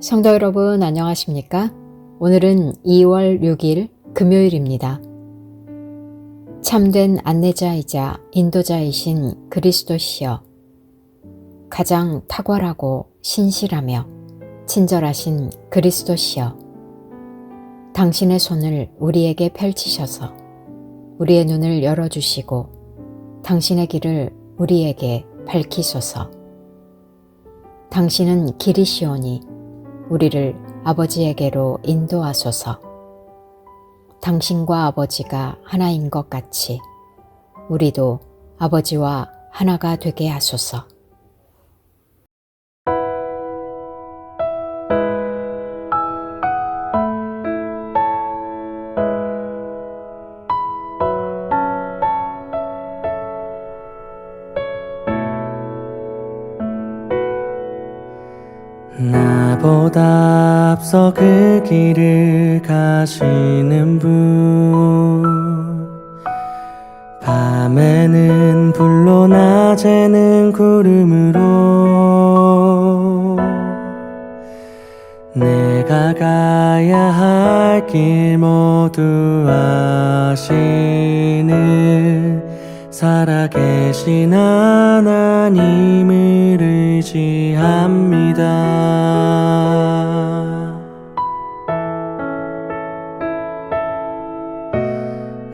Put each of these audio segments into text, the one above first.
성도 여러분 안녕하십니까? 오늘은 2월 6일 금요일입니다. 참된 안내자이자 인도자이신 그리스도시여, 가장 탁월하고 신실하며 친절하신 그리스도시여, 당신의 손을 우리에게 펼치셔서 우리의 눈을 열어주시고 당신의 길을 우리에게 밝히소서. 당신은 길이시오니 우리를 아버지에게로 인도하소서. 당신과 아버지가 하나인 것 같이 우리도 아버지와 하나가 되게 하소서. 나보다 앞서 그 길을 가시는 분, 밤에는 불로 낮에는 구름으로 내가 가야 할 길 모두 아시는 살아계신 하나님을 의지합니다.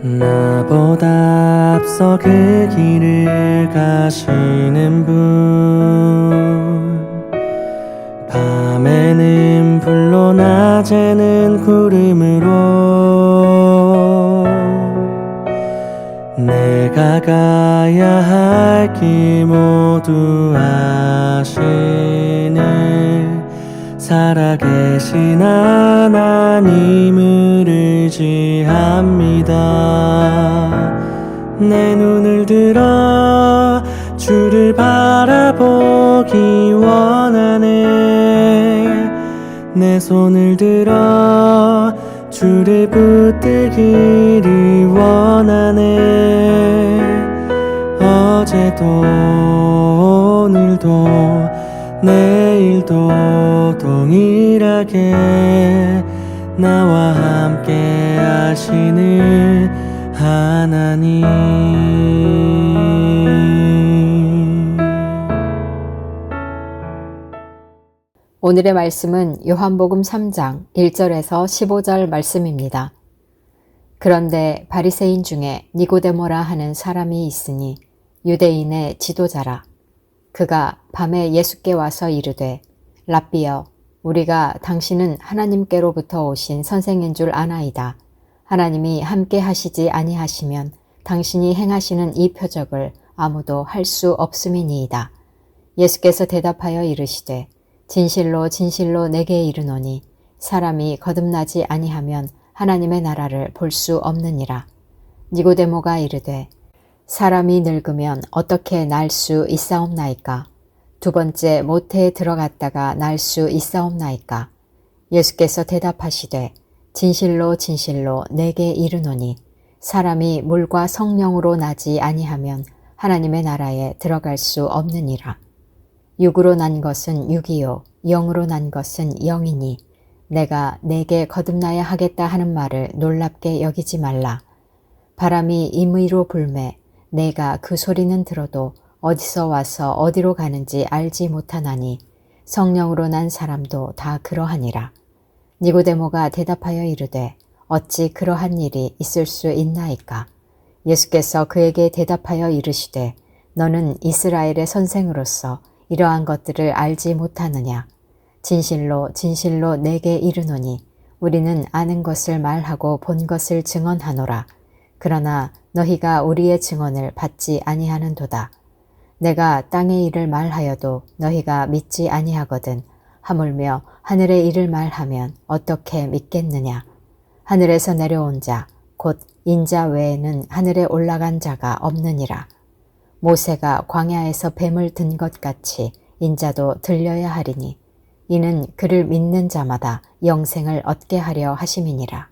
나보다 앞서 그 길을 가시는 분, 밤에는 불로 낮에는 구름으로 내가 가야 할 길 모두 아시는 살아계신 하나님을 의지합니다. 내 눈을 들어 주를 바라보기 원하네. 내 손을 들어 주를 붙들기를 원하네. 어제도 오늘도 내일도 동일하게 나와 함께 하시는 하나님. 오늘의 말씀은 요한복음 3장 1절에서 15절 말씀입니다. 그런데 바리새인 중에 니고데모라 하는 사람이 있으니 유대인의 지도자라. 그가 밤에 예수께 와서 이르되, 랍비여, 우리가 당신은 하나님께로부터 오신 선생인 줄 아나이다. 하나님이 함께 하시지 아니하시면 당신이 행하시는 이 표적을 아무도 할 수 없음이니이다. 예수께서 대답하여 이르시되, 진실로 진실로 내게 이르노니 사람이 거듭나지 아니하면 하나님의 나라를 볼 수 없느니라. 니고데모가 이르되, 사람이 늙으면 어떻게 날 수 있사옵나이까? 두 번째 모태에 들어갔다가 날 수 있사옵나이까? 예수께서 대답하시되, 진실로 진실로 내게 이르노니 사람이 물과 성령으로 나지 아니하면 하나님의 나라에 들어갈 수 없느니라. 육으로 난 것은 육이요 영으로 난 것은 영이니 내가 내게 거듭나야 하겠다 하는 말을 놀랍게 여기지 말라. 바람이 임의로 불매 내가 그 소리는 들어도 어디서 와서 어디로 가는지 알지 못하나니 성령으로 난 사람도 다 그러하니라. 니고데모가 대답하여 이르되, 어찌 그러한 일이 있을 수 있나이까? 예수께서 그에게 대답하여 이르시되, 너는 이스라엘의 선생으로서 이러한 것들을 알지 못하느냐? 진실로 진실로 내게 이르노니 우리는 아는 것을 말하고 본 것을 증언하노라. 그러나 너희가 우리의 증언을 받지 아니하는도다. 내가 땅의 일을 말하여도 너희가 믿지 아니하거든 하물며 하늘의 일을 말하면 어떻게 믿겠느냐? 하늘에서 내려온 자 곧 인자 외에는 하늘에 올라간 자가 없느니라. 모세가 광야에서 뱀을 든 것 같이 인자도 들려야 하리니 이는 그를 믿는 자마다 영생을 얻게 하려 하심이니라.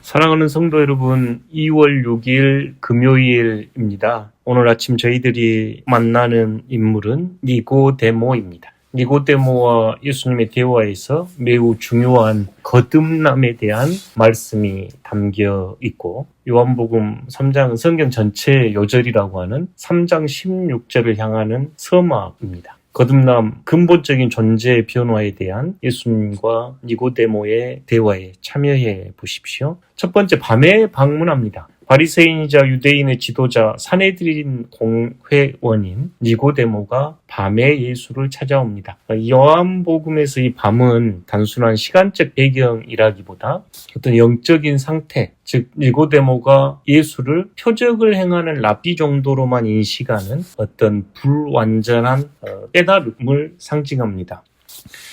사랑하는 성도 여러분, 2월 6일 금요일입니다. 오늘 아침 저희들이 만나는 인물은 니고데모입니다. 니고데모와 예수님의 대화에서 매우 중요한 거듭남에 대한 말씀이 담겨 있고, 요한복음 3장은 성경 전체의 요절이라고 하는 3장 16절을 향하는 서막입니다. 거듭남, 근본적인 존재의 변화에 대한 예수님과 니고데모의 대화에 참여해 보십시오. 첫 번째, 밤에 방문합니다. 바리새인이자 유대인의 지도자 사내드린 공회원인 니고데모가 밤에 예수를 찾아옵니다. 요한복음에서 이 밤은 단순한 시간적 배경이라기보다 어떤 영적인 상태, 즉 니고데모가 예수를 표적을 행하는 랍비 정도로만 인식하는 어떤 불완전한 깨달음을 상징합니다.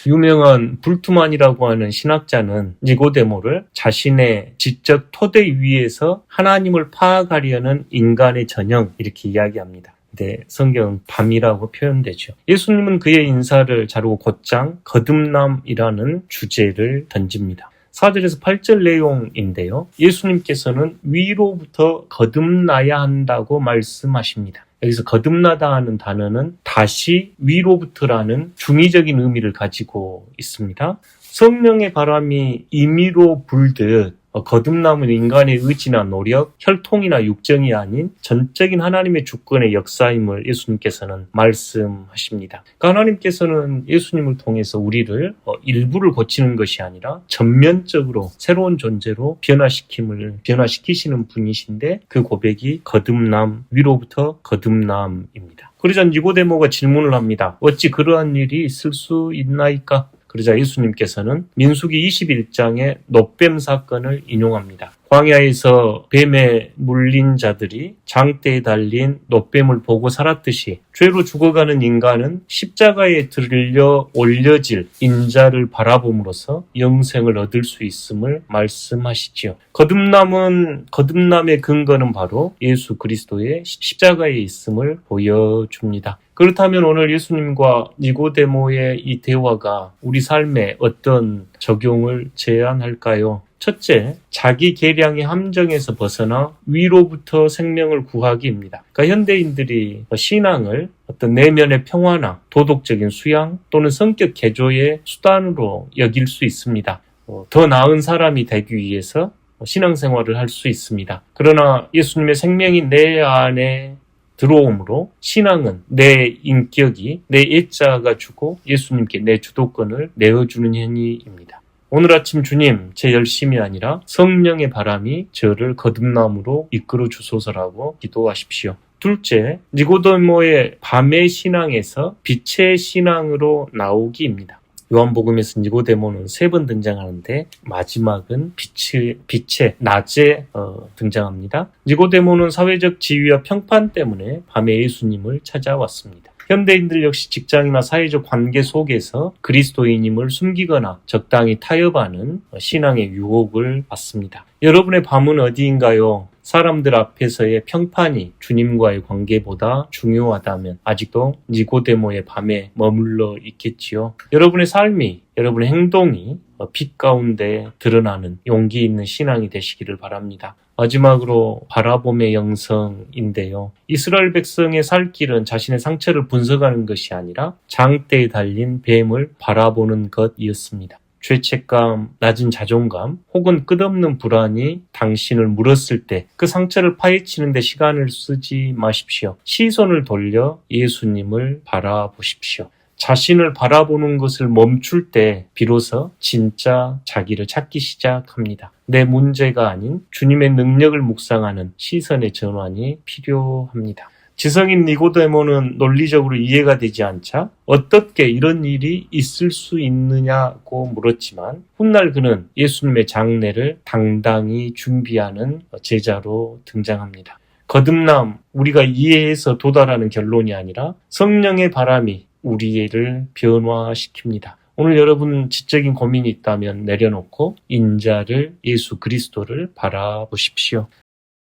유명한 불투만이라고 하는 신학자는 니고데모를 자신의 지적 토대 위에서 하나님을 파악하려는 인간의 전형, 이렇게 이야기합니다. 네, 성경 밤이라고 표현되죠. 예수님은 그의 인사를 자르고 곧장 거듭남이라는 주제를 던집니다. 4절에서 8절 내용인데요. 예수님께서는 위로부터 거듭나야 한다고 말씀하십니다. 여기서 거듭나다 하는 단어는 다시 위로부터라는 중의적인 의미를 가지고 있습니다. 성령의 바람이 임의로 불듯 거듭남은 인간의 의지나 노력, 혈통이나 육정이 아닌 전적인 하나님의 주권의 역사임을 예수님께서는 말씀하십니다. 그러니까 하나님께서는 예수님을 통해서 우리를 일부를 고치는 것이 아니라 전면적으로 새로운 존재로 변화시키시는 분이신데, 그 고백이 거듭남, 위로부터 거듭남입니다. 그러자 니고데모가 질문을 합니다. 어찌 그러한 일이 있을 수 있나이까? 그러자 예수님께서는 민수기 21장의 놋뱀 사건을 인용합니다. 광야에서 뱀에 물린 자들이 장대에 달린 놋뱀을 보고 살았듯이 죄로 죽어가는 인간은 십자가에 들려 올려질 인자를 바라봄으로써 영생을 얻을 수 있음을 말씀하시지요. 거듭남의 근거는 바로 예수 그리스도의 십자가에 있음을 보여줍니다. 그렇다면 오늘 예수님과 니고데모의 이 대화가 우리 삶에 어떤 적용을 제안할까요? 첫째, 자기 계량의 함정에서 벗어나 위로부터 생명을 구하기입니다. 그러니까 현대인들이 신앙을 어떤 내면의 평화나 도덕적인 수양 또는 성격 개조의 수단으로 여길 수 있습니다. 더 나은 사람이 되기 위해서 신앙생활을 할 수 있습니다. 그러나 예수님의 생명이 내 안에 들어오므로 신앙은 내 인격이, 내 예자가 주고 예수님께 내 주도권을 내어주는 행위입니다. 오늘 아침 주님, 제 열심이 아니라 성령의 바람이 저를 거듭남으로 이끌어 주소서라고 기도하십시오. 둘째, 니고데모의 밤의 신앙에서 빛의 신앙으로 나오기입니다. 요한복음에서 니고데모는 3번 등장하는데 마지막은 빛의 낮에 등장합니다. 니고데모는 사회적 지위와 평판 때문에 밤에 예수님을 찾아왔습니다. 현대인들 역시 직장이나 사회적 관계 속에서 그리스도인임을 숨기거나 적당히 타협하는 신앙의 유혹을 받습니다. 여러분의 밤은 어디인가요? 사람들 앞에서의 평판이 주님과의 관계보다 중요하다면 아직도 니고데모의 밤에 머물러 있겠지요. 여러분의 삶이, 여러분의 행동이 빛 가운데 드러나는 용기 있는 신앙이 되시기를 바랍니다. 마지막으로 바라봄의 영성인데요. 이스라엘 백성의 살 길은 자신의 상처를 분석하는 것이 아니라 장대에 달린 뱀을 바라보는 것이었습니다. 죄책감, 낮은 자존감, 혹은 끝없는 불안이 당신을 물었을 때 그 상처를 파헤치는 데 시간을 쓰지 마십시오. 시선을 돌려 예수님을 바라보십시오. 자신을 바라보는 것을 멈출 때 비로소 진짜 자기를 찾기 시작합니다. 내 문제가 아닌 주님의 능력을 묵상하는 시선의 전환이 필요합니다. 지성인 니고데모는 논리적으로 이해가 되지 않자 어떻게 이런 일이 있을 수 있느냐고 물었지만 훗날 그는 예수님의 장례를 당당히 준비하는 제자로 등장합니다. 거듭남, 우리가 이해해서 도달하는 결론이 아니라 성령의 바람이 우리를 변화시킵니다. 오늘 여러분 지적인 고민이 있다면 내려놓고 인자를, 예수 그리스도를 바라보십시오.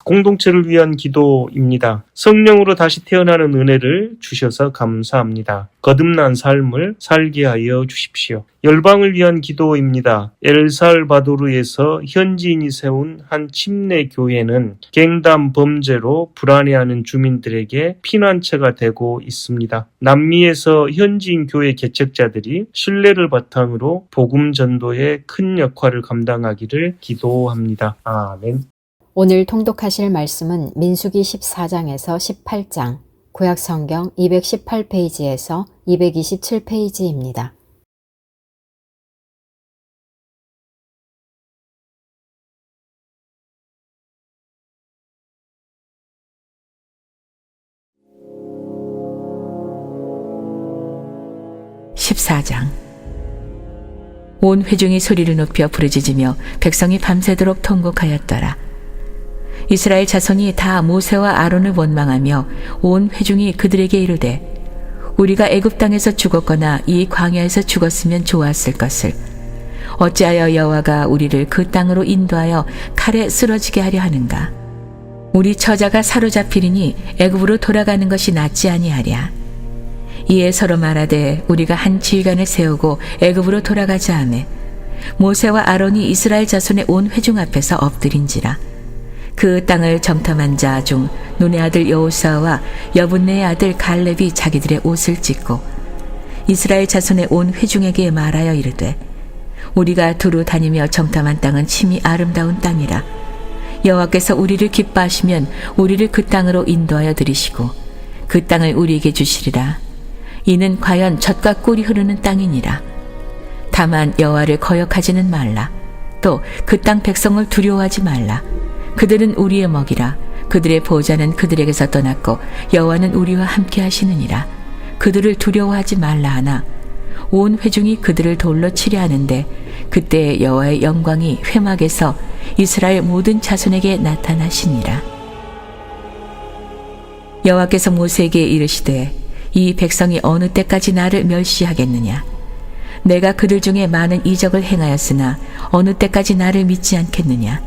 공동체를 위한 기도입니다. 성령으로 다시 태어나는 은혜를 주셔서 감사합니다. 거듭난 삶을 살게 하여 주십시오. 열방을 위한 기도입니다. 엘살바도르에서 현지인이 세운 한 침례 교회는 갱단 범죄로 불안해하는 주민들에게 피난처가 되고 있습니다. 남미에서 현지인 교회 개척자들이 신뢰를 바탕으로 복음 전도에 큰 역할을 감당하기를 기도합니다. 아멘. 오늘 통독하실 말씀은 민수기 14장에서 18장, 구약성경 218페이지에서 227페이지입니다. 온 회중이 소리를 높여 부르짖으며 백성이 밤새도록 통곡하였더라. 이스라엘 자손이 다 모세와 아론을 원망하며 온 회중이 그들에게 이르되 우리가 애굽 땅에서 죽었거나 이 광야에서 죽었으면 좋았을 것을 어찌하여 여호와가 우리를 그 땅으로 인도하여 칼에 쓰러지게 하려 하는가. 우리 처자가 사로잡히리니 애굽으로 돌아가는 것이 낫지 아니하랴. 이에 서로 말하되 우리가 한 지휘관을 세우고 애굽으로 돌아가자 하매 모세와 아론이 이스라엘 자손의 온 회중 앞에서 엎드린지라. 그 땅을 정탐한 자 중 눈의 아들 여호수아와 여분네의 아들 갈렙이 자기들의 옷을 찢고 이스라엘 자손의 온 회중에게 말하여 이르되 우리가 두루 다니며 정탐한 땅은 심히 아름다운 땅이라. 여호와께서 우리를 기뻐하시면 우리를 그 땅으로 인도하여 들이시고 그 땅을 우리에게 주시리라. 이는 과연 젖과 꿀이 흐르는 땅이니라. 다만 여호와를 거역하지는 말라. 또 그 땅 백성을 두려워하지 말라. 그들은 우리의 먹이라. 그들의 보호자는 그들에게서 떠났고 여호와는 우리와 함께 하시느니라. 그들을 두려워하지 말라 하나 온 회중이 그들을 돌로 치려 하는데 그때 여호와의 영광이 회막에서 이스라엘 모든 자손에게 나타나시니라. 여호와께서 모세에게 이르시되 이 백성이 어느 때까지 나를 멸시하겠느냐. 내가 그들 중에 많은 이적을 행하였으나 어느 때까지 나를 믿지 않겠느냐.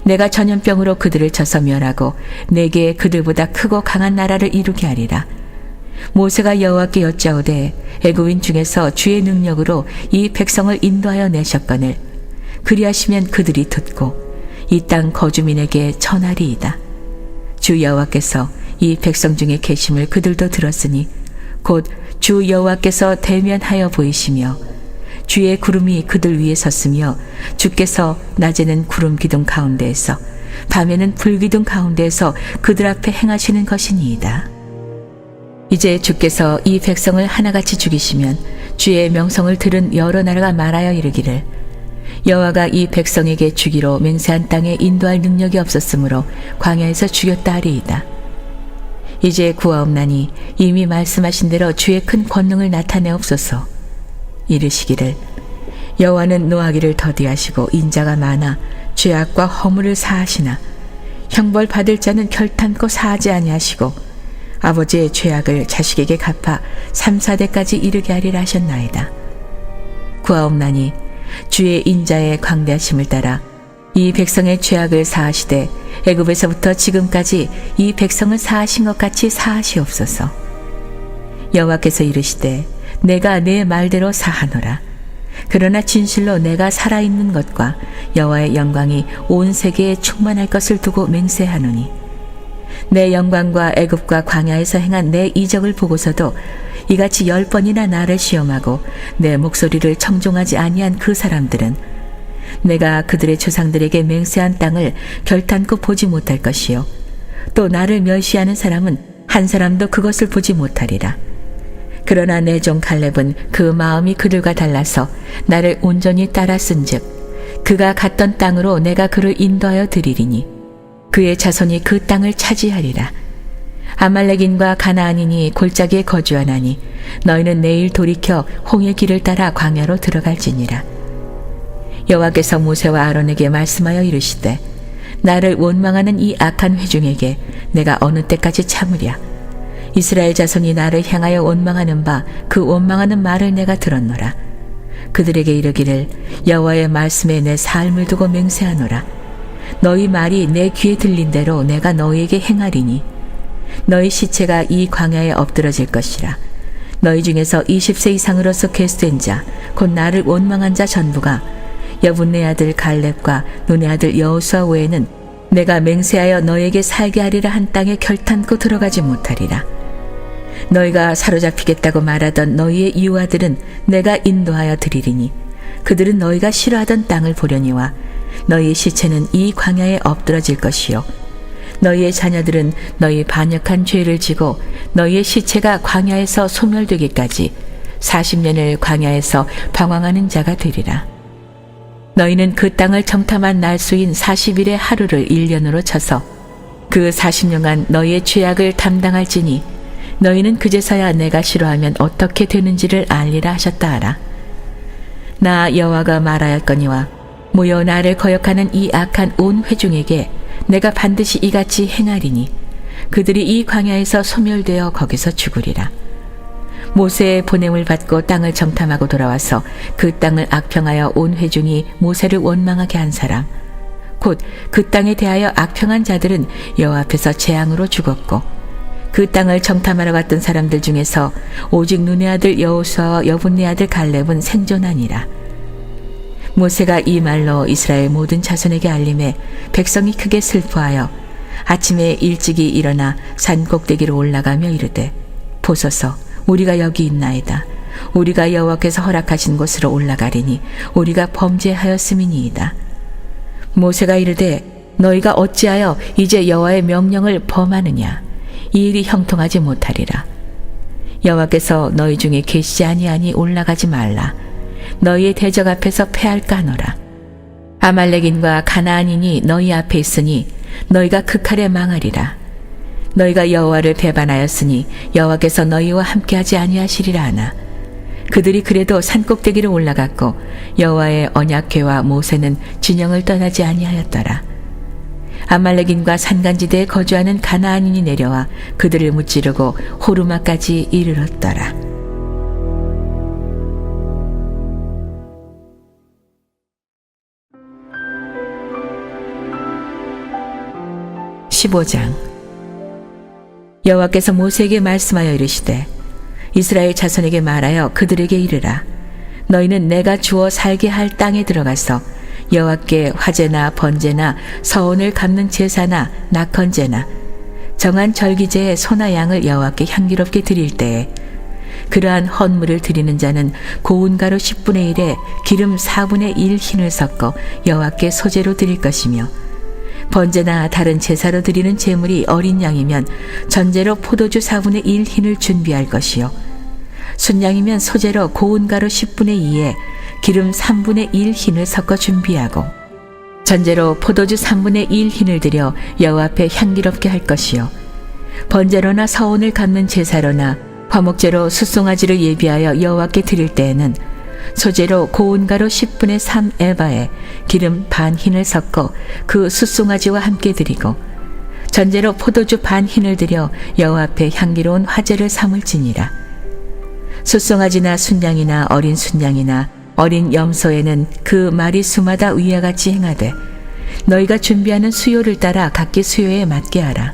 내가 전염병으로 그들을 쳐서 멸하고 내게 그들보다 크고 강한 나라를 이루게 하리라. 모세가 여호와께 여짜오되 애굽인 중에서 주의 능력으로 이 백성을 인도하여 내셨거늘 그리하시면 그들이 듣고 이 땅 거주민에게 전하리이다. 주 여호와께서 이 백성 중에 계심을 그들도 들었으니 곧 주 여호와께서 대면하여 보이시며 주의 구름이 그들 위에 섰으며 주께서 낮에는 구름 기둥 가운데에서 밤에는 불 기둥 가운데에서 그들 앞에 행하시는 것이니이다. 이제 주께서 이 백성을 하나같이 죽이시면 주의 명성을 들은 여러 나라가 말하여 이르기를 여호와가 이 백성에게 주기로 맹세한 땅에 인도할 능력이 없었으므로 광야에서 죽였다 하리이다. 이제 구하옵나니 이미 말씀하신 대로 주의 큰 권능을 나타내옵소서. 이르시기를 여호와는 노하기를 더디하시고 인자가 많아 죄악과 허물을 사하시나 형벌 받을 자는 결탄코 사하지 아니하시고 아버지의 죄악을 자식에게 갚아 3, 4대까지 이르게 하리라 하셨나이다. 구하옵나니 주의 인자의 광대하심을 따라 이 백성의 죄악을 사하시되 애굽에서부터 지금까지 이 백성을 사하신 것 같이 사하시옵소서. 여호와께서 이르시되 내가 내 말대로 사하노라. 그러나 진실로 내가 살아있는 것과 여호와의 영광이 온 세계에 충만할 것을 두고 맹세하노니 내 영광과 애굽과 광야에서 행한 내 이적을 보고서도 이같이 10번이나 나를 시험하고 내 목소리를 청종하지 아니한 그 사람들은 내가 그들의 조상들에게 맹세한 땅을 결탄코 보지 못할 것이요 또 나를 멸시하는 사람은 한 사람도 그것을 보지 못하리라. 그러나 내 종 갈렙은 그 마음이 그들과 달라서 나를 온전히 따랐은즉 그가 갔던 땅으로 내가 그를 인도하여 드리리니 그의 자손이 그 땅을 차지하리라. 아말렉인과 가나안인이 골짜기에 거주하나니 너희는 내일 돌이켜 홍해 길을 따라 광야로 들어갈지니라. 여호와께서 모세와 아론에게 말씀하여 이르시되 나를 원망하는 이 악한 회중에게 내가 어느 때까지 참으랴. 이스라엘 자손이 나를 향하여 원망하는 바 그 원망하는 말을 내가 들었노라. 그들에게 이르기를 여호와의 말씀에 내 삶을 두고 맹세하노라. 너희 말이 내 귀에 들린 대로 내가 너희에게 행하리니 너희 시체가 이 광야에 엎드러질 것이라. 너희 중에서 20세 이상으로서 계수된 자 곧 나를 원망한 자 전부가 여분네 아들 갈렙과 눈의 아들 여호수아 외에는 내가 맹세하여 너에게 살게 하리라 한 땅에 결탄코 들어가지 못하리라. 너희가 사로잡히겠다고 말하던 너희의 이웃아들은 내가 인도하여 드리리니 그들은 너희가 싫어하던 땅을 보려니와 너희의 시체는 이 광야에 엎드러질 것이요 너희의 자녀들은 너희 반역한 죄를 지고 너희의 시체가 광야에서 소멸되기까지 40년을 광야에서 방황하는 자가 되리라. 너희는 그 땅을 정탐한 날수인 40일의 하루를 1년으로 쳐서 그 40년간 너희의 죄악을 담당할지니 너희는 그제서야 내가 싫어하면 어떻게 되는지를 알리라 하셨다 하라. 나 여호와가 말하였거니와 모여 나를 거역하는 이 악한 온 회중에게 내가 반드시 이같이 행하리니 그들이 이 광야에서 소멸되어 거기서 죽으리라. 모세의 보냄을 받고 땅을 정탐하고 돌아와서 그 땅을 악평하여 온 회중이 모세를 원망하게 한 사람 곧 그 땅에 대하여 악평한 자들은 여호와 앞에서 재앙으로 죽었고 그 땅을 정탐하러 갔던 사람들 중에서 오직 눈의 아들 여호수아와 여분네 아들 갈렙은 생존하니라. 모세가 이 말로 이스라엘 모든 자손에게 알림해 백성이 크게 슬퍼하여 아침에 일찍이 일어나 산 꼭대기로 올라가며 이르되 보소서 우리가 여기 있나이다. 우리가 여호와께서 허락하신 곳으로 올라가리니 우리가 범죄하였음이니이다. 모세가 이르되 너희가 어찌하여 이제 여호와의 명령을 범하느냐. 이 일이 형통하지 못하리라. 여호와께서 너희 중에 계시지 아니하니 올라가지 말라. 너희의 대적 앞에서 패할까 하노라. 아말렉인과 가나안인이 너희 앞에 있으니 너희가 그 칼에 망하리라. 너희가 여호와를 배반하였으니 여호와께서 너희와 함께하지 아니하시리라 하나 그들이 그래도 산꼭대기로 올라갔고 여호와의 언약궤와 모세는 진영을 떠나지 아니하였더라. 아말렉인과 산간지대에 거주하는 가나안인이 내려와 그들을 무찌르고 호르마까지 이르렀더라. (15장) 여호와께서 모세에게 말씀하여 이르시되 이스라엘 자손에게 말하여 그들에게 이르라. 너희는 내가 주어 살게 할 땅에 들어가서 여호와께 화제나 번제나 서원을 갚는 제사나 낙헌제나 정한 절기제의 소나 양을 여호와께 향기롭게 드릴 때에 그러한 헌물을 드리는 자는 고운 가루 10분의 1에 기름 4분의 1 흰을 섞어 여호와께 소제로 드릴 것이며 번제나 다른 제사로 드리는 제물이 어린 양이면 전제로 포도주 4분의 1 흰을 준비할 것이요 순양이면 소제로 고운 가루 10분의 2에 기름 3분의 1 흰을 섞어 준비하고 전제로 포도주 3분의 1 흰을 들여 여호와 앞에 향기롭게 할 것이요 번제로나 서원을 갚는 제사로나 화목제로 숫송아지를 예비하여 여호와께 드릴 때에는 소제로 고운 가루 10분의 3 에바에 기름 반 흰을 섞어 그 숫송아지와 함께 드리고 전제로 포도주 반 흰을 들여 여호와 앞에 향기로운 화제를 삼을지니라. 숫송아지나 순양이나 어린 순양이나 어린 염소에는 그 마리수마다 위와 같이 행하되 너희가 준비하는 수요를 따라 각기 수요에 맞게 하라.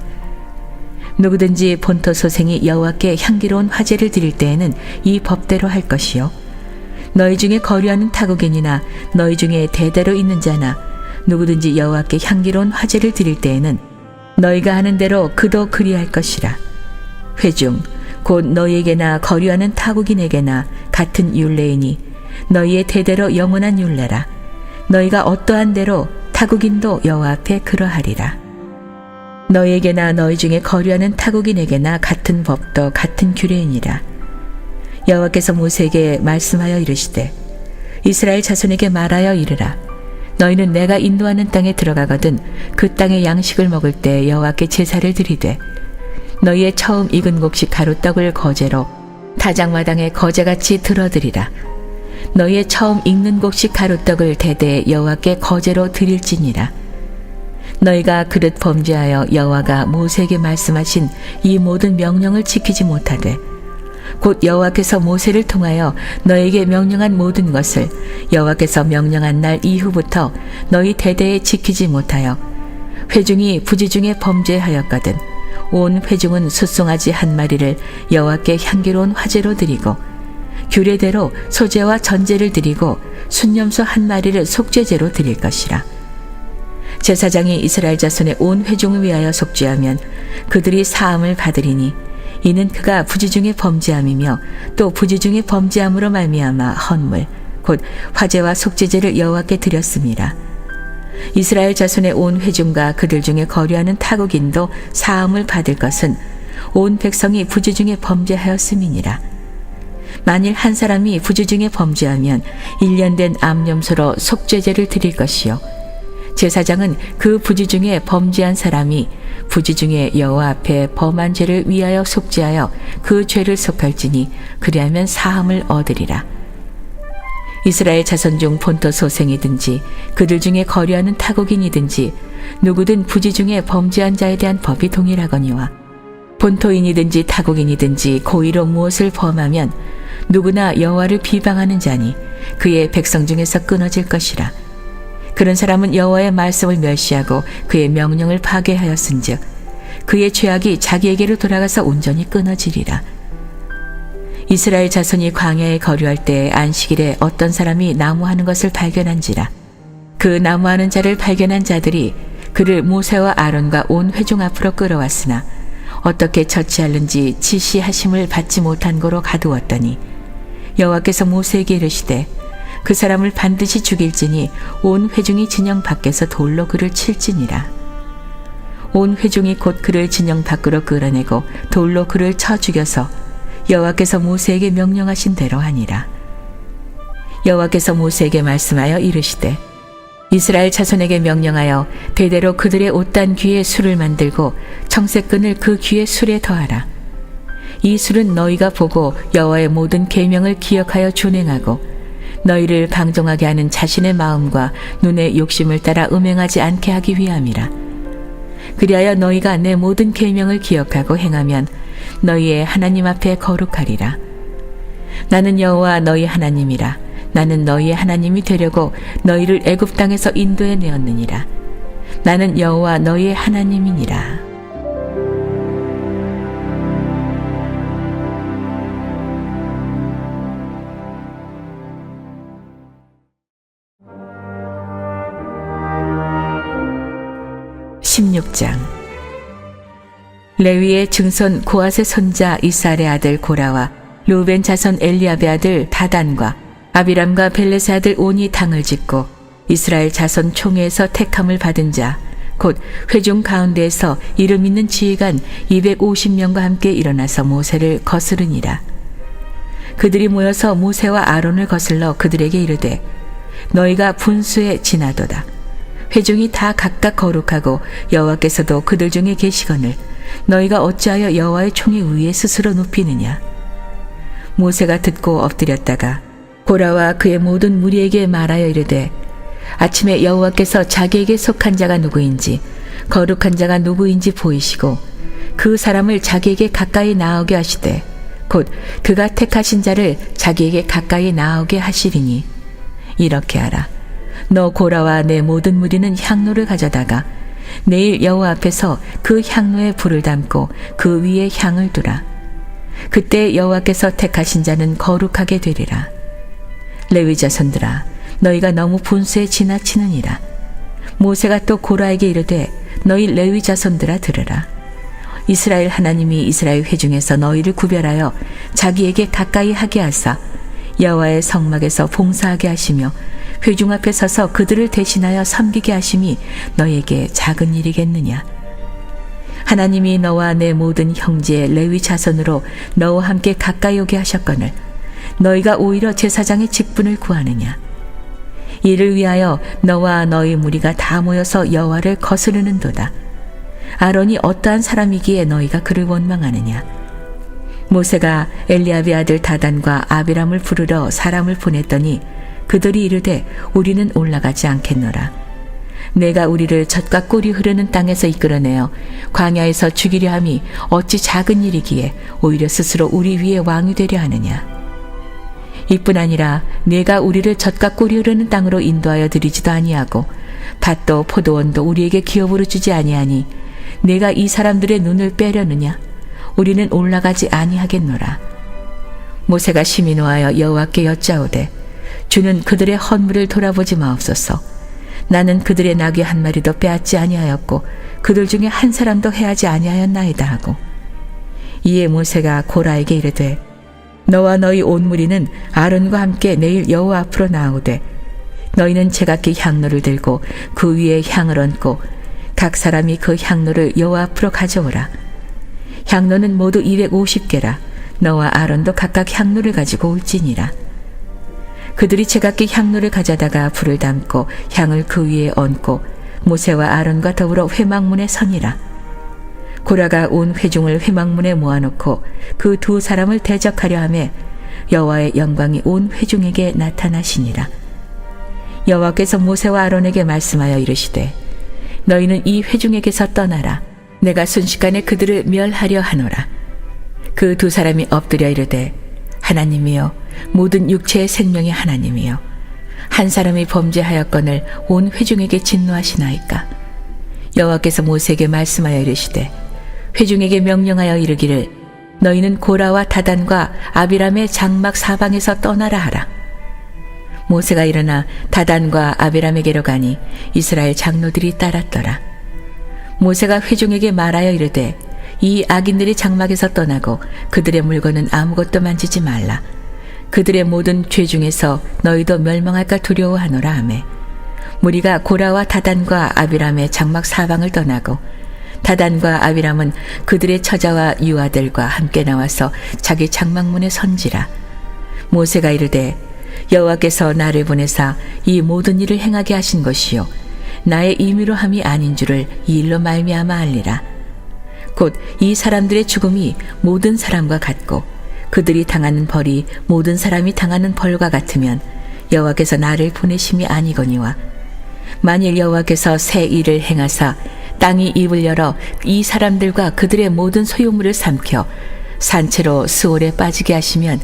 누구든지 본토 소생이 여호와께 향기로운 화제를 드릴 때에는 이 법대로 할 것이요 너희 중에 거류하는 타국인이나 너희 중에 대대로 있는 자나 누구든지 여호와께 향기로운 화제를 드릴 때에는 너희가 하는 대로 그도 그리할 것이라. 회중 곧 너희에게나 거류하는 타국인에게나 같은 율례이니 너희의 대대로 영원한 율례라. 너희가 어떠한 대로 타국인도 여호와 앞에 그러하리라. 너희에게나 너희 중에 거류하는 타국인에게나 같은 법도 같은 규례이니라. 여호와께서 모세에게 말씀하여 이르시되 이스라엘 자손에게 말하여 이르라. 너희는 내가 인도하는 땅에 들어가거든 그 땅의 양식을 먹을 때 여호와께 제사를 드리되 너희의 처음 익은 곡식 가루떡을 거제로 타작마당에 거제같이 들어드리라. 너희의 처음 익는 곡식 가루떡을 대대에 여호와께 거제로 드릴지니라. 너희가 그릇 범죄하여 여호와가 모세에게 말씀하신 이 모든 명령을 지키지 못하되 곧 여호와께서 모세를 통하여 너에게 명령한 모든 것을 여호와께서 명령한 날 이후부터 너희 대대에 지키지 못하여 회중이 부지 중에 범죄하였거든 온 회중은 숫송아지 한 마리를 여호와께 향기로운 화제로 드리고 규례대로 소제와 전제를 드리고 순념소 한 마리를 속죄제로 드릴 것이라. 제사장이 이스라엘 자손의 온 회중을 위하여 속죄하면 그들이 사함을 받으리니 이는 그가 부지 중에 범죄함이며 또 부지 중에 범죄함으로 말미암아 헌물 곧 화제와 속죄제를 여호와께 드렸습니다. 이스라엘 자손의 온 회중과 그들 중에 거류하는 타국인도 사함을 받을 것은 온 백성이 부지 중에 범죄하였음이니라. 만일 한 사람이 부지 중에 범죄하면 1년 된 암염소로 속죄제를 드릴 것이요 제사장은 그 부지 중에 범죄한 사람이 부지 중에 여호와 앞에 범한 죄를 위하여 속죄하여 그 죄를 속할지니 그리하면 사함을 얻으리라. 이스라엘 자손 중 본토 소생이든지 그들 중에 거류하는 타국인이든지 누구든 부지 중에 범죄한 자에 대한 법이 동일하거니와 본토인이든지 타국인이든지 고의로 무엇을 범하면 누구나 여호와를 비방하는 자니 그의 백성 중에서 끊어질 것이라. 그런 사람은 여호와의 말씀을 멸시하고 그의 명령을 파괴하였은즉 그의 죄악이 자기에게로 돌아가서 온전히 끊어지리라. 이스라엘 자손이 광야에 거류할 때 안식일에 어떤 사람이 나무하는 것을 발견한지라. 그 나무하는 자를 발견한 자들이 그를 모세와 아론과 온 회중 앞으로 끌어왔으나 어떻게 처치하는지 지시하심을 받지 못한 고로 가두었더니 여호와께서 모세에게 이르시되 그 사람을 반드시 죽일지니 온 회중이 진영 밖에서 돌로 그를 칠지니라. 온 회중이 곧 그를 진영 밖으로 끌어내고 돌로 그를 쳐 죽여서 여호와께서 모세에게 명령하신 대로 하니라. 여호와께서 모세에게 말씀하여 이르시되 이스라엘 자손에게 명령하여 대대로 그들의 옷단 귀에 술을 만들고 청색끈을 그 귀에 술에 더하라. 이 술은 너희가 보고 여호와의 모든 계명을 기억하여 준행하고 너희를 방종하게 하는 자신의 마음과 눈의 욕심을 따라 음행하지 않게 하기 위함이라. 그리하여 너희가 내 모든 계명을 기억하고 행하면 너희의 하나님 앞에 거룩하리라. 나는 여호와 너희 하나님이라. 나는 너희의 하나님이 되려고 너희를 애굽 땅에서 인도해 내었느니라. 나는 여호와 너희의 하나님이니라. (16장) 레위의 증손 고앗의 손자 이스할의 아들 고라와 루벤 자손 엘리압의 아들 다단과 아비람과 벨렛의 아들 온이 당을 짓고 이스라엘 자손 총회에서 택함을 받은 자 곧 회중 가운데에서 이름 있는 지휘관 250명과 함께 일어나서 모세를 거스르니라. 그들이 모여서 모세와 아론을 거슬러 그들에게 이르되 너희가 분수에 지나도다. 회중이 다 각각 거룩하고 여호와께서도 그들 중에 계시거늘 너희가 어찌하여 여호와의 총의 위에 스스로 눕히느냐. 모세가 듣고 엎드렸다가 고라와 그의 모든 무리에게 말하여 이르되 아침에 여호와께서 자기에게 속한 자가 누구인지 거룩한 자가 누구인지 보이시고 그 사람을 자기에게 가까이 나오게 하시되 곧 그가 택하신 자를 자기에게 가까이 나오게 하시리니 이렇게 하라. 너 고라와 내 모든 무리는 향로를 가져다가 내일 여호와 앞에서 그 향로에 불을 담고 그 위에 향을 두라. 그때 여호와께서 택하신 자는 거룩하게 되리라. 레위 자손들아 너희가 너무 분수에 지나치느니라. 모세가 또 고라에게 이르되 너희 레위 자손들아 들으라. 이스라엘 하나님이 이스라엘 회중에서 너희를 구별하여 자기에게 가까이 하게 하사 여호와의 성막에서 봉사하게 하시며 회중 앞에 서서 그들을 대신하여 섬기게 하심이 너희에게 작은 일이겠느냐. 하나님이 너와 내 모든 형제 레위 자손으로 너와 함께 가까이 오게 하셨거늘 너희가 오히려 제사장의 직분을 구하느냐. 이를 위하여 너와 너희 무리가 다 모여서 여호와를 거스르는도다. 아론이 어떠한 사람이기에 너희가 그를 원망하느냐. 모세가 엘리압의 아들 다단과 아비람을 부르러 사람을 보냈더니 그들이 이르되 우리는 올라가지 않겠노라. 내가 우리를 젖과 꿀이 흐르는 땅에서 이끌어내어 광야에서 죽이려 함이 어찌 작은 일이기에 오히려 스스로 우리 위에 왕이 되려 하느냐. 이뿐 아니라 내가 우리를 젖과 꿀이 흐르는 땅으로 인도하여 드리지도 아니하고 밭도 포도원도 우리에게 기업으로 주지 아니하니 내가 이 사람들의 눈을 빼려느냐. 우리는 올라가지 아니하겠노라. 모세가 심히 노하여 여호와께 여짜오되 주는 그들의 헌물을 돌아보지 마옵소서. 나는 그들의 나귀 한 마리도 빼앗지 아니하였고 그들 중에 한 사람도 해하지 아니하였나이다 하고. 이에 모세가 고라에게 이르되 너와 너희 온 무리는 아론과 함께 내일 여호와 앞으로 나오되 너희는 제각기 향로를 들고 그 위에 향을 얹고 각 사람이 그 향로를 여호와 앞으로 가져오라. 향로는 모두 250개라. 너와 아론도 각각 향로를 가지고 올지니라. 그들이 제각기 향로를 가져다가 불을 담고 향을 그 위에 얹고 모세와 아론과 더불어 회막문에 서니라. 고라가 온 회중을 회막문에 모아놓고 그 두 사람을 대적하려 하매 여호와의 영광이 온 회중에게 나타나시니라. 여호와께서 모세와 아론에게 말씀하여 이르시되 너희는 이 회중에게서 떠나라. 내가 순식간에 그들을 멸하려 하노라. 그 두 사람이 엎드려 이르되 하나님이여 모든 육체의 생명의 하나님이여 한 사람이 범죄하였거늘 온 회중에게 진노하시나이까. 여호와께서 모세에게 말씀하여 이르시되 회중에게 명령하여 이르기를 너희는 고라와 다단과 아비람의 장막 사방에서 떠나라 하라. 모세가 일어나 다단과 아비람에게로 가니 이스라엘 장로들이 따랐더라. 모세가 회중에게 말하여 이르되 이 악인들이 장막에서 떠나고 그들의 물건은 아무것도 만지지 말라. 그들의 모든 죄 중에서 너희도 멸망할까 두려워하노라 하매 무리가 고라와 다단과 아비람의 장막 사방을 떠나고 다단과 아비람은 그들의 처자와 유아들과 함께 나와서 자기 장막문에 선지라. 모세가 이르되 여호와께서 나를 보내사 이 모든 일을 행하게 하신 것이요 나의 임의로 함이 아닌 줄을 이 일로 말미암아 알리라. 곧 이 사람들의 죽음이 모든 사람과 같고 그들이 당하는 벌이 모든 사람이 당하는 벌과 같으면 여호와께서 나를 보내심이 아니거니와 만일 여호와께서 새 일을 행하사 땅이 입을 열어 이 사람들과 그들의 모든 소유물을 삼켜 산채로 스올에 빠지게 하시면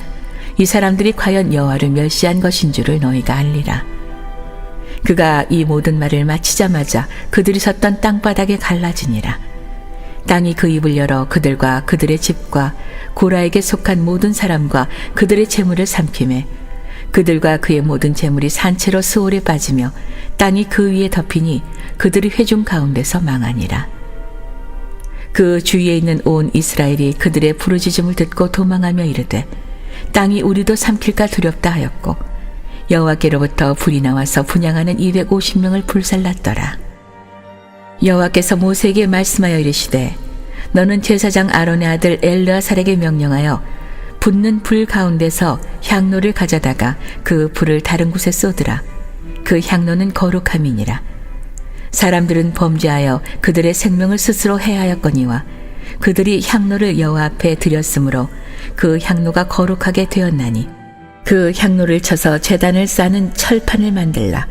이 사람들이 과연 여호와를 멸시한 것인 줄을 너희가 알리라. 그가 이 모든 말을 마치자마자 그들이 섰던 땅바닥에 갈라지니라. 땅이 그 입을 열어 그들과 그들의 집과 고라에게 속한 모든 사람과 그들의 재물을 삼키매 그들과 그의 모든 재물이 산채로 스올에 빠지며 땅이 그 위에 덮이니 그들이 회중 가운데서 망하니라. 그 주위에 있는 온 이스라엘이 그들의 부르짖음을 듣고 도망하며 이르되 땅이 우리도 삼킬까 두렵다 하였고 여호와께로부터 불이 나와서 분향하는 250명을 불살랐더라. 여호와께서 모세에게 말씀하여 이르시되 너는 제사장 아론의 아들 엘르아살에게 명령하여 붙는 불 가운데서 향로를 가져다가 그 불을 다른 곳에 쏟으라. 그 향로는 거룩함이니라. 사람들은 범죄하여 그들의 생명을 스스로 해하였거니와 그들이 향로를 여호와 앞에 드렸으므로 그 향로가 거룩하게 되었나니 그 향로를 쳐서 제단을 싸는 철판을 만들라.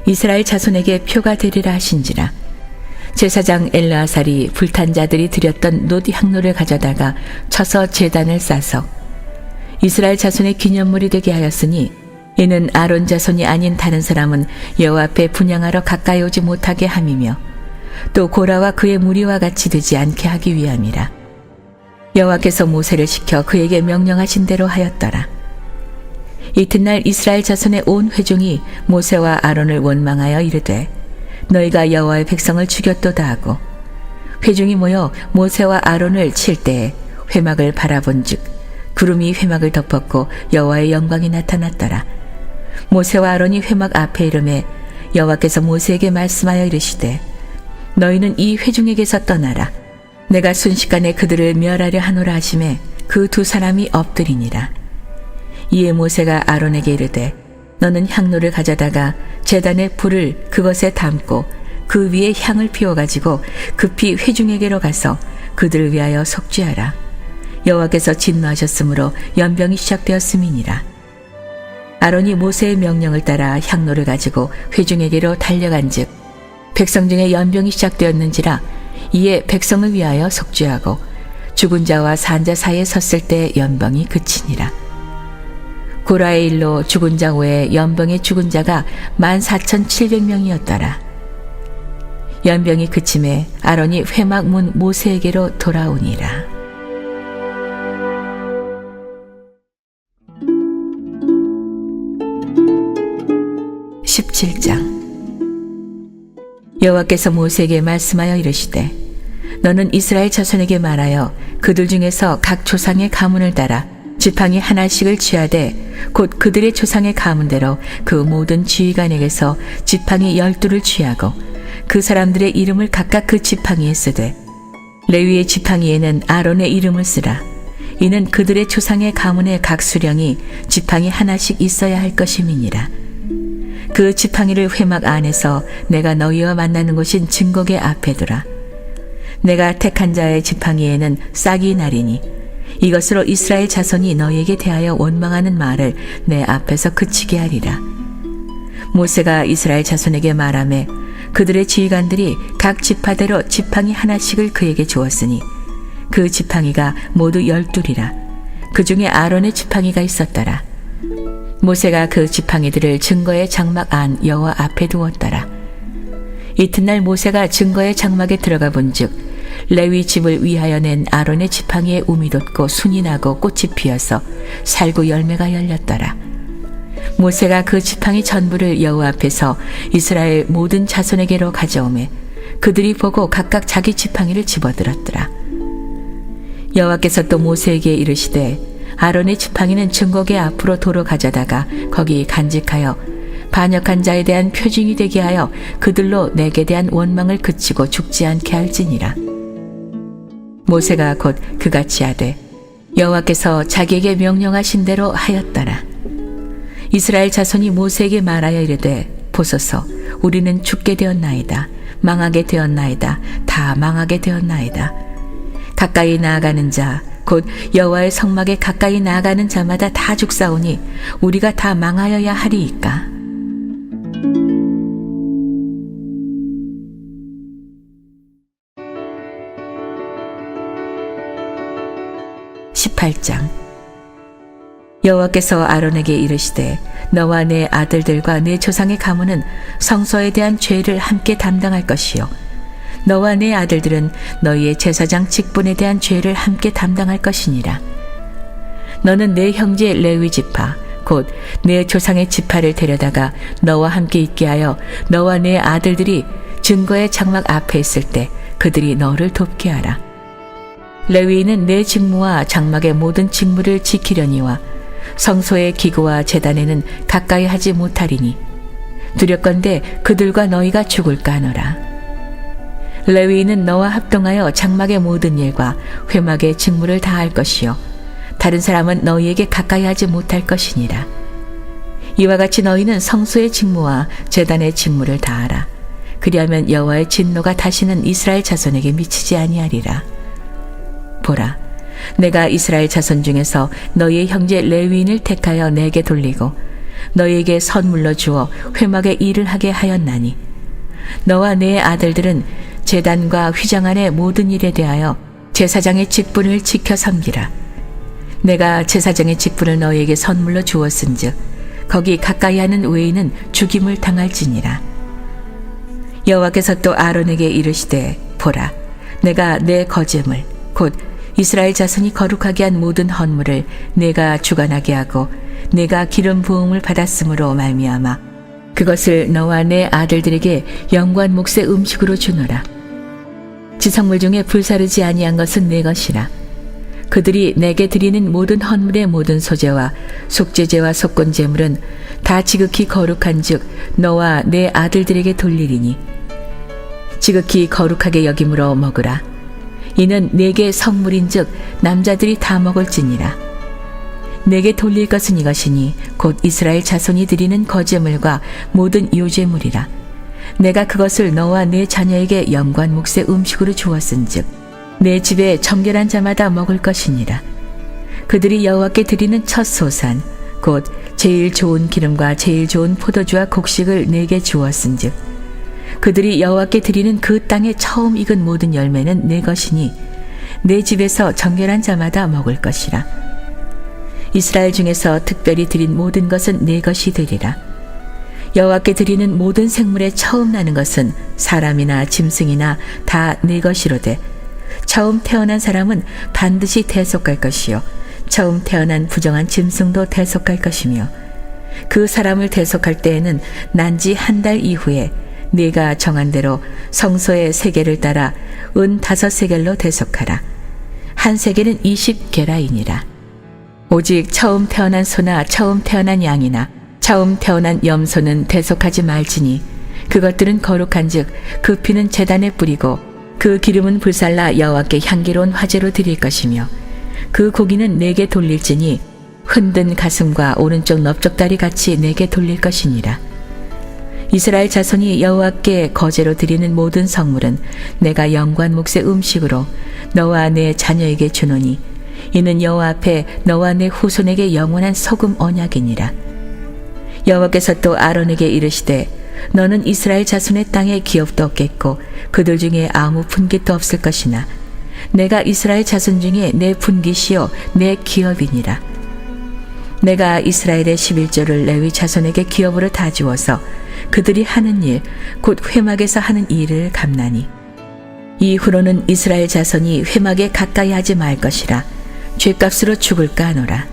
이스라엘 자손에게 표가 되리라 하신지라. 제사장 엘르아살이 불탄 자들이 드렸던 놋 향로를 가져다가 쳐서 제단을 싸서 이스라엘 자손의 기념물이 되게 하였으니 이는 아론 자손이 아닌 다른 사람은 여호와 앞에 분향하러 가까이 오지 못하게 함이며 또 고라와 그의 무리와 같이 되지 않게 하기 위함이라. 여호와께서 모세를 시켜 그에게 명령하신 대로 하였더라. 이튿날 이스라엘 자손의 온 회중이 모세와 아론을 원망하여 이르되 너희가 여호와의 백성을 죽였도다 하고 회중이 모여 모세와 아론을 칠 때에 회막을 바라본즉 구름이 회막을 덮었고 여호와의 영광이 나타났더라. 모세와 아론이 회막 앞에 이르매 여호와께서 모세에게 말씀하여 이르시되 너희는 이 회중에게서 떠나라. 내가 순식간에 그들을 멸하려 하노라 하시매 그 두 사람이 엎드리니라. 이에 모세가 아론에게 이르되 너는 향로를 가져다가 제단의 불을 그것에 담고 그 위에 향을 피워가지고 급히 회중에게로 가서 그들을 위하여 속죄하라. 여호와께서 진노하셨으므로 연병이 시작되었음이니라. 아론이 모세의 명령을 따라 향로를 가지고 회중에게로 달려간즉 백성 중에 연병이 시작되었는지라 이에 백성을 위하여 속죄하고 죽은 자와 산 자 사이에 섰을 때 연병이 그치니라. 고라의 일로 죽은 자 외에 연병에 죽은 자가 14,700명이었더라. 연병이 그침에 아론이 회막 문 모세에게로 돌아오니라. 17장. 여호와께서 모세에게 말씀하여 이르시되 너는 이스라엘 자손에게 말하여 그들 중에서 각 조상의 가문을 따라 지팡이 하나씩을 취하되 곧 그들의 조상의 가문대로 그 모든 지휘관에게서 지팡이 12를 취하고 그 사람들의 이름을 각각 그 지팡이에 쓰되 레위의 지팡이에는 아론의 이름을 쓰라. 이는 그들의 조상의 가문의 각 수령이 지팡이 하나씩 있어야 할 것임이니라. 그 지팡이를 회막 안에서 내가 너희와 만나는 곳인 증거계 앞에 두라. 내가 택한 자의 지팡이에는 싹이 나리니 이것으로 이스라엘 자손이 너희에게 대하여 원망하는 말을 내 앞에서 그치게 하리라. 모세가 이스라엘 자손에게 말하매 그들의 지휘관들이 각 지파대로 지팡이 하나씩을 그에게 주었으니 그 지팡이가 모두 12이라. 그 중에 아론의 지팡이가 있었더라. 모세가 그 지팡이들을 증거의 장막 안 여호와 앞에 두었더라. 이튿날 모세가 증거의 장막에 들어가 본즉 레위 집을 위하여 낸 아론의 지팡이에 움이 돋고 순이 나고 꽃이 피어서 살구 열매가 열렸더라. 모세가 그 지팡이 전부를 여호와 앞에서 이스라엘 모든 자손에게로 가져오매 그들이 보고 각각 자기 지팡이를 집어들었더라. 여호와께서 또 모세에게 이르시되 아론의 지팡이는 증거계 앞으로 도로 가져다가 거기 간직하여 반역한 자에 대한 표징이 되게 하여 그들로 내게 대한 원망을 그치고 죽지 않게 할지니라. 모세가 곧 그같이 하되 여호와께서 자기에게 명령하신 대로 하였더라. 이스라엘 자손이 모세에게 말하여 이르되 보소서 우리는 죽게 되었나이다. 망하게 되었나이다. 다 망하게 되었나이다. 가까이 나아가는 자 곧 여호와의 성막에 가까이 나아가는 자마다 다 죽사오니 우리가 다 망하여야 하리이까. 여호와께서 아론에게 이르시되 너와 내 아들들과 내 조상의 가문은 성소에 대한 죄를 함께 담당할 것이요 너와 내 아들들은 너희의 제사장 직분에 대한 죄를 함께 담당할 것이니라. 너는 내 형제 레위 지파 곧 내 조상의 지파를 데려다가 너와 함께 있게 하여 너와 내 아들들이 증거의 장막 앞에 있을 때 그들이 너를 돕게 하라. 레위인은 내 직무와 장막의 모든 직무를 지키려니와 성소의 기구와 제단에는 가까이 하지 못하리니 두렵건대 그들과 너희가 죽을까 하노라. 레위인은 너와 합동하여 장막의 모든 일과 회막의 직무를 다할 것이요 다른 사람은 너희에게 가까이 하지 못할 것이니라. 이와 같이 너희는 성소의 직무와 제단의 직무를 다하라. 그리하면 여호와의 진노가 다시는 이스라엘 자손에게 미치지 아니하리라. 보라, 내가 이스라엘 자손 중에서 너희의 형제 레위인을 택하여 내게 돌리고 너희에게 선물로 주어 회막의 일을 하게 하였나니 너와 내 아들들은 제단과 휘장 안의 모든 일에 대하여 제사장의 직분을 지켜 섬기라. 내가 제사장의 직분을 너희에게 선물로 주었은즉 거기 가까이 하는 외인은 죽임을 당할지니라. 여호와께서 또 아론에게 이르시되 보라, 내가 내 거제물 곧 이스라엘 자손이 거룩하게 한 모든 헌물을 내가 주관하게 하고 내가 기름 부음을 받았으므로 말미암아 그것을 너와 내 아들들에게 영관 몫의 음식으로 주노라. 지성물 중에 불사르지 아니한 것은 내 것이라. 그들이 내게 드리는 모든 헌물의 모든 소제와 속죄제와 속건제물은 다 지극히 거룩한즉 너와 내 아들들에게 돌리리니 지극히 거룩하게 여김으로 먹으라. 이는 내게 성물인즉 남자들이 다 먹을지니라. 내게 돌릴 것은 이것이니 곧 이스라엘 자손이 드리는 거제물과 모든 요제물이라. 내가 그것을 너와 내 자녀에게 영관 몫의 음식으로 주었은즉 내 집에 정결한 자마다 먹을 것이니라. 그들이 여호와께 드리는 첫 소산 곧 제일 좋은 기름과 제일 좋은 포도주와 곡식을 내게 주었은즉 그들이 여호와께 드리는 그 땅에 처음 익은 모든 열매는 내 것이니 내 집에서 정결한 자마다 먹을 것이라. 이스라엘 중에서 특별히 드린 모든 것은 내 것이 되리라. 여호와께 드리는 모든 생물의 처음 나는 것은 사람이나 짐승이나 다 내 것이로되 처음 태어난 사람은 반드시 대속할 것이요 처음 태어난 부정한 짐승도 대속할 것이며 그 사람을 대속할 때에는 난지 한 달 이후에 네가 정한 대로 성소의 세겔을 따라 은 5세겔로 대속하라. 한 세겔은 20게라이니라. 오직 처음 태어난 소나 처음 태어난 양이나 처음 태어난 염소는 대속하지 말지니 그것들은 거룩한즉 그 피는 제단에 뿌리고 그 기름은 불살라 여호와께 향기로운 화제로 드릴 것이며 그 고기는 내게 돌릴지니 흔든 가슴과 오른쪽 넓적다리 같이 내게 돌릴 것이니라. 이스라엘 자손이 여호와께 거제로 드리는 모든 성물은 내가 영관 몫의 음식으로 너와 내 자녀에게 주노니 이는 여호와 앞에 너와 내 후손에게 영원한 소금 언약이니라. 여호와께서 또 아론에게 이르시되 너는 이스라엘 자손의 땅에 기업도 없겠고 그들 중에 아무 분깃도 없을 것이나 내가 이스라엘 자손 중에 내 분깃이요 내 기업이니라. 내가 이스라엘의 11조를 레위 자손에게 기업으로 다 주어서 그들이 하는 일 곧 회막에서 하는 일을 갚나니 이후로는 이스라엘 자손이 회막에 가까이 하지 말 것이라. 죗값으로 죽을까 하노라.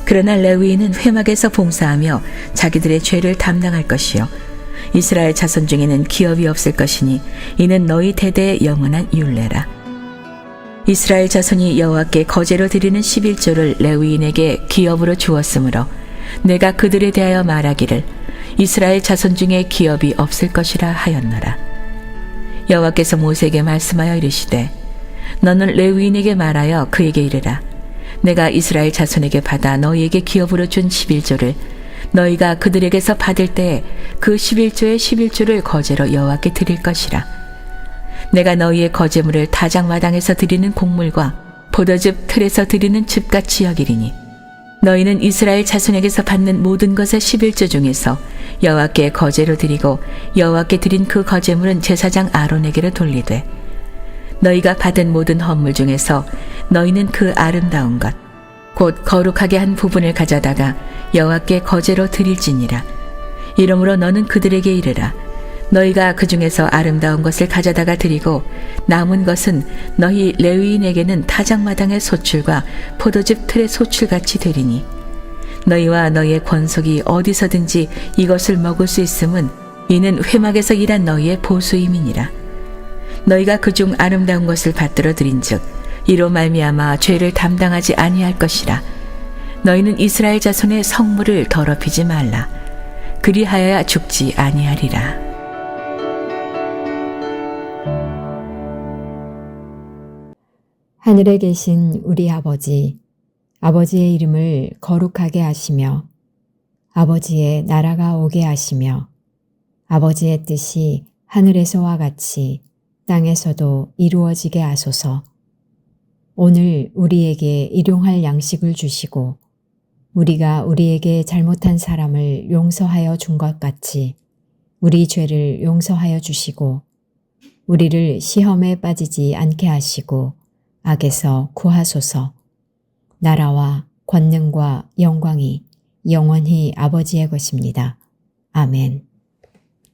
그러나 레위인은 회막에서 봉사하며 자기들의 죄를 담당할 것이요 이스라엘 자손 중에는 기업이 없을 것이니 이는 너희 대대의 영원한 율례라. 이스라엘 자손이 여호와께 거제로 드리는 11조를 레위인에게 기업으로 주었으므로 내가 그들에 대하여 말하기를 이스라엘 자손 중에 기업이 없을 것이라 하였노라. 여호와께서 모세에게 말씀하여 이르시되 너는 레위인에게 말하여 그에게 이르라. 내가 이스라엘 자손에게 받아 너희에게 기업으로 준 11조를 너희가 그들에게서 받을 때에 그 11조의 11조를 거제로 여호와께 드릴 것이라. 내가 너희의 거제물을 타작마당에서 드리는 곡물과 포도즙 틀에서 드리는 즙같이 여기리니 너희는 이스라엘 자손에게서 받는 모든 것의 11조 중에서 여호와께 거제로 드리고 여호와께 드린 그 거제물은 제사장 아론에게로 돌리되 너희가 받은 모든 헌물 중에서 너희는 그 아름다운 것 곧 거룩하게 한 부분을 가져다가 여호와께 거제로 드릴지니라. 이러므로 너는 그들에게 이르라. 너희가 그 중에서 아름다운 것을 가져다가 드리고 남은 것은 너희 레위인에게는 타작마당의 소출과 포도즙 틀의 소출같이 되리니 너희와 너희의 권속이 어디서든지 이것을 먹을 수 있음은 이는 회막에서 일한 너희의 보수임이니라. 너희가 그중 아름다운 것을 받들어 드린즉 이로 말미암아 죄를 담당하지 아니할 것이라. 너희는 이스라엘 자손의 성물을 더럽히지 말라. 그리하여야 죽지 아니하리라. 하늘에 계신 우리 아버지, 아버지의 이름을 거룩하게 하시며 아버지의 나라가 오게 하시며 아버지의 뜻이 하늘에서와 같이 땅에서도 이루어지게 하소서. 오늘 우리에게 일용할 양식을 주시고 우리가 우리에게 잘못한 사람을 용서하여 준 것 같이 우리 죄를 용서하여 주시고 우리를 시험에 빠지지 않게 하시고 악에서 구하소서. 나라와 권능과 영광이 영원히 아버지의 것입니다. 아멘.